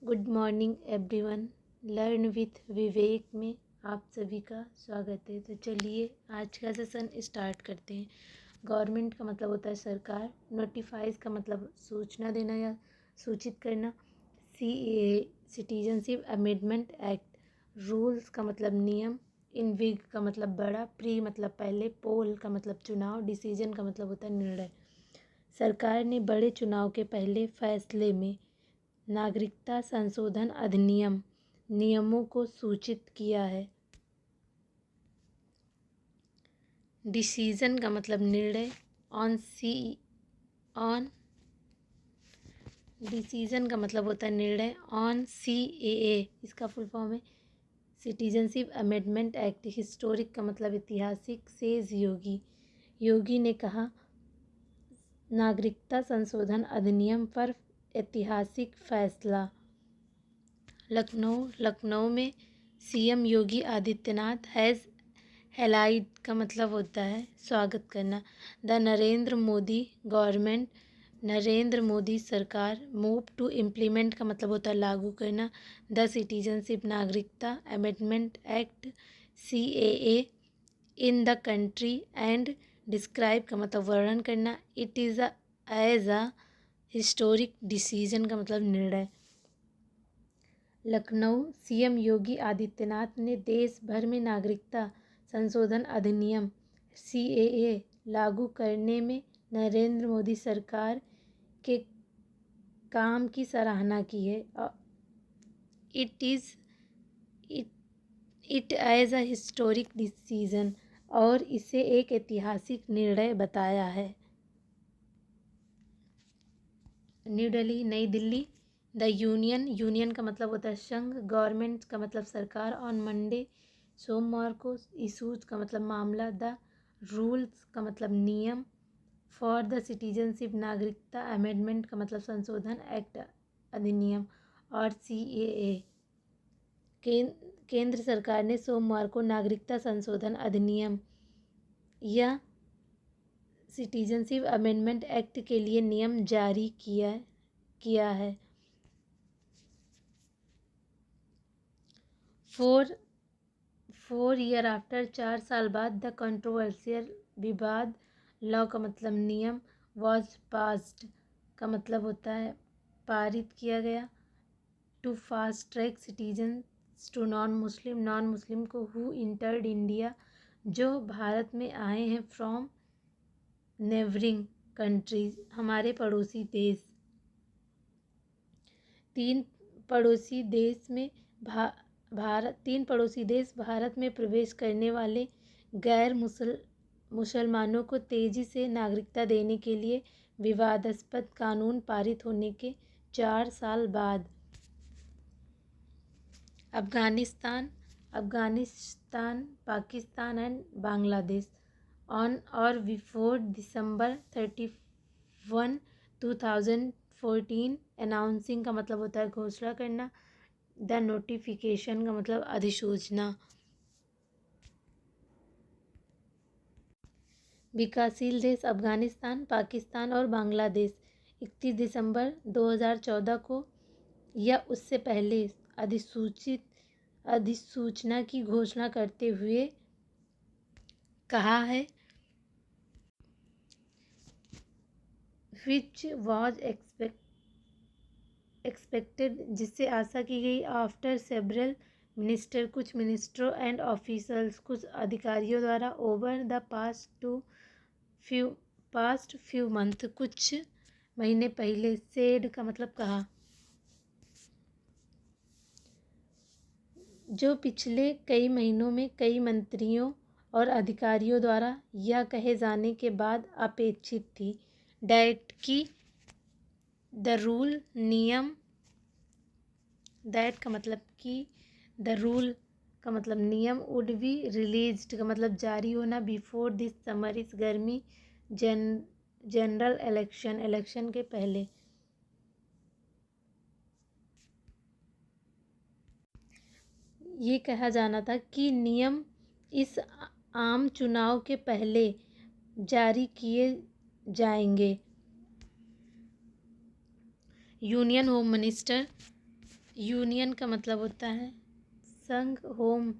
Good morning everyone. Learn with Vivek में आप सभी का स्वागत है। तो चलिए आज का सेशन स्टार्ट करते हैं। गवर्नमेंट का मतलब होता है सरकार। नोटिफाइज का मतलब सूचना देना या सूचित करना। CAA citizenship amendment act. Rules का मतलब नियम। इनविग का मतलब बड़ा। प्री मतलब पहले। पोल का मतलब चुनाव। डिसीजन का मतलब होता है निर्णय। सरकार ने बड़े चुनाव के पहले फैसले में नागरिकता संशोधन अधिनियम नियमों को सूचित किया है। डिसीजन का मतलब निर्णय। ऑन डिसीजन का मतलब होता है निर्णय। ऑन CAA इसका फुल फॉर्म है सिटीजनशिप अमेंडमेंट एक्ट। हिस्टोरिक का मतलब ऐतिहासिक। सेज योगी ने कहा नागरिकता संशोधन अधिनियम पर ऐतिहासिक फैसला। लखनऊ में CM Yogi Adityanath has halide का मतलब होता है स्वागत करना। द नरेंद्र मोदी गवर्नमेंट नरेंद्र मोदी सरकार मूव टू इम्प्लीमेंट का मतलब होता है लागू करना। द सिटीजनशिप नागरिकता amendment act CAA in the country and describe का मतलब वर्णन करना। It is as a historic decision का मतलब निर्णय। लखनऊ CM योगी आदित्यनाथ ने देश भर में नागरिकता संशोधन अधिनियम CAA लागू करने में नरेंद्र मोदी सरकार के काम की सराहना की है। It as a historic decision और इसे एक ऐतिहासिक निर्णय बताया है। नई दिल्ली द यूनियन का मतलब होता है संघ। गवर्नमेंट का मतलब सरकार। ऑन मंडे सोमवार को। इशूज का मतलब मामला। द रूल्स का मतलब नियम। फॉर द सिटीजनशिप नागरिकता अमेंडमेंट का मतलब संशोधन एक्ट अधिनियम। और CAA केंद्र सरकार ने सोमवार को नागरिकता संशोधन अधिनियम या सिटीजनशिप अमेंडमेंट एक्ट के लिए नियम जारी किया है। 4 ईयर आफ्टर 4 साल बाद द कंट्रोवर्शियल विवाद लॉ का मतलब नियम वॉज पास्ड का मतलब होता है पारित किया गया। To fast track citizen to non Muslim को हु इंटर्ड इंडिया जो भारत में आए हैं फ्रॉम नेबरिंग कंट्रीज हमारे पड़ोसी देश। तीन पड़ोसी देश भारत में प्रवेश करने वाले गैर मुसलमानों को तेजी से नागरिकता देने के लिए विवादास्पद कानून पारित होने के 4 साल बाद अफगानिस्तान, पाकिस्तान एंड बांग्लादेश ऑन और बिफोर December 31, 2014 अनाउंसिंग का मतलब होता है घोषणा करना। द नोटिफिकेशन का मतलब अधिसूचना। विकासशील देश अफगानिस्तान, पाकिस्तान और बांग्लादेश 31 दिसंबर 2014 को या उससे पहले अधिसूचना की घोषणा करते हुए कहा है विच वॉज एक्सपेक्टेड जिससे आशा की गई। आफ्टर सेवरल कुछ मिनिस्टरों एंड ऑफिसर्स कुछ अधिकारियों द्वारा over the past few month कुछ महीने पहले सेड का मतलब कहा जो पिछले कई महीनों में कई मंत्रियों और अधिकारियों द्वारा यह कहे जाने के बाद अपेक्षित थी डैट की द रूल नियम दैट का मतलब कि द रूल का मतलब नियम वुड बी रिलीज्ड का मतलब जारी होना बिफोर दिस समर इस गर्मी जनरल इलेक्शन के पहले। ये कहा जाना था कि नियम इस आम चुनाव के पहले जारी किए जाएंगे। यूनियन होम मिनिस्टर यूनियन का मतलब होता है संघ। होम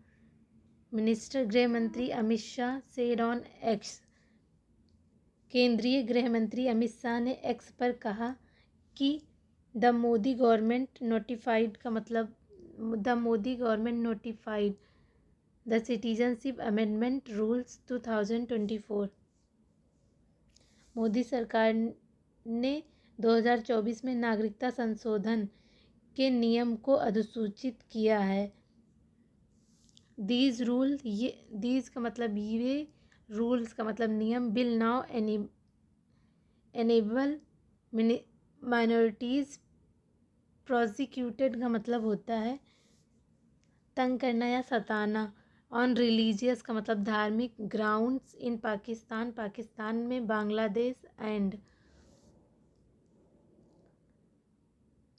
मिनिस्टर गृह मंत्री Amit Shah said on x. केंद्रीय गृह मंत्री अमित शाह ने एक्स पर कहा कि द मोदी गवर्नमेंट नोटिफाइड का मतलब the Modi government notified the citizenship amendment rules 2024। Modi सरकार ने 2024 में नागरिकता संशोधन के नियम को अधिसूचित किया है। दीज का मतलब ये रूल्स का मतलब नियम bill now enable minorities prosecuted का मतलब होता है तंग करना या सताना। ऑन रिलीजियस का मतलब धार्मिक ग्राउंड्स इन पाकिस्तान में बांग्लादेश एंड।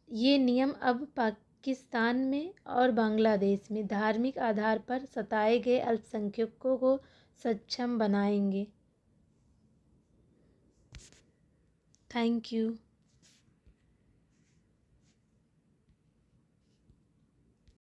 ये नियम अब पाकिस्तान में और बांग्लादेश में धार्मिक आधार पर सताए गए अल्पसंख्यकों को सक्षम बनाएंगे। Thank you.